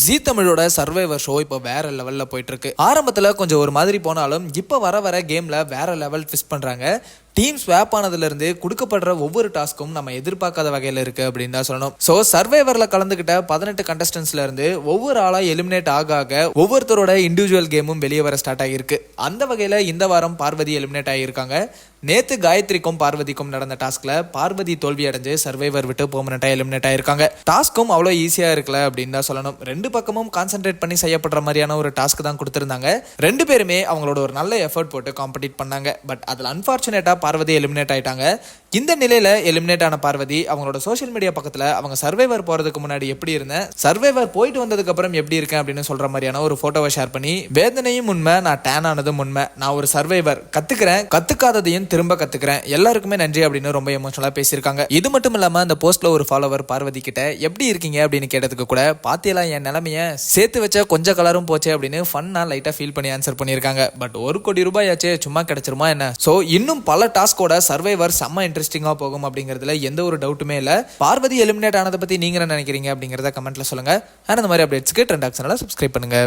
ஜீ தமிழோட survivor show இப்போ வேற லெவல்ல போயிட்டு இருக்கு. ஆரம்பத்துல கொஞ்சம் ஒரு மாதிரி போனாலும் இப்ப வர கேம்ல வேற லெவல் ட்விஸ்ட் பண்றாங்க. டீம் ஸ்வாப் ஆனதுல இருந்து கொடுக்கப்படுற ஒவ்வொரு டாஸ்க்கும் நம்ம எதிர்பார்க்காத வகையில இருக்கு அப்படின்னு தான் சொல்லணும். சோ சர்வைவர்ல கலந்துகிட்ட 18 கண்டஸ்டன்ஸ்ல இருந்து ஒவ்வொரு ஆளா எலிமினேட் ஆக ஒவ்வொருத்தரோட இண்டிவிஜுவல் கேமும் வெளியே வர ஸ்டார்ட் ஆகிருக்கு. அந்த வகையில இந்த வாரம் பார்வதி எலிமினேட் ஆகியிருக்காங்க. நேத்து காயத்ரிக்கும் பார்வதிக்கும் நடந்த டாஸ்க்ல பார்வதி தோல்வி அடைஞ்சு சர்வைவர் விட்டு பெர்மனண்டா எலிமினேட் ஆயிருக்காங்க. டாஸ்க்கும் அவ்வளவு ஈஸியா இருக்கல அப்படின்னு தான் சொல்லணும். ரெண்டு பக்கமும் கான்சென்ட்ரேட் பண்ணி செய்யப்படுற மாதிரியான ஒரு டாஸ்க் தான் கொடுத்திருந்தாங்க. ரெண்டு பேருமே அவங்களோட ஒரு நல்ல எஃபர்ட் போட்டு காம்படிட் பண்ணாங்க. பட் அதுல அன்பார்ச்சுனேட்டா பார்வதி எலிமினேட் ஆயிட்டாங்க. இந்த நிலையில எலிமினேட் ஆன பார்வதி அவங்களோட சோசியல் மீடியா பக்கத்துல அவங்க சர்வைவர் போறதுக்கு முன்னாடி எப்படி இருந்தேன், சர்வைவர் போயிட்டு வந்ததுக்கு அப்புறம் எப்படி இருக்கேன் அப்படின்னு சொல்ற மாதிரியான ஒரு போட்டோவை ஷேர் பண்ணி, வேதனையும் உண்மை, நான் டேன் ஆனதும் உண்மை, நான் ஒரு சர்வைவர், கத்துக்கிறேன், கத்துக்காததையும் திரும்ப கத்துக்கிறேன், எல்லாருக்குமே நன்றி அப்படின்னு ரொம்ப எமோஷனலா பேசியிருக்காங்க. இது மட்டும் இல்லாம அந்த போஸ்ட்ல ஒரு ஃபாலோவர் பார்வதி கிட்ட எப்படி இருக்கீங்க அப்படின்னு கேட்டதுக்கு கூட, பாத்தியலா என் நிலைமைய சேர்த்து வச்ச கொஞ்சம் கலரும் போச்சே அப்படின்னு ஃபன்னா லைட்டா ஃபீல் பண்ணி ஆன்சர் பண்ணியிருக்காங்க. பட் 1 கோடி ரூபாய் ஆச்சே சும்மா கிடைச்சிருமா என்ன? சோ இன்னும் பல டாஸ்கோட சர்வைவர் செம்ம இன்ட்ரெஸ்டிங்கா போகும் அப்படிங்கிறதுல எந்த ஒரு டவுட்டுமே இல்ல. பார்வதி எலிமினேட் ஆனதை பத்தி நீங்க என்ன நினைக்கிறீங்க அப்படிங்கறத கமெண்ட்ல சொல்லுங்க. அந்த மாதிரி அப்டேட்ஸ்க்கு ட்ரெண்ட் ஆக்ஷனால சப்ஸ்கிரைப் பண்ணுங்க.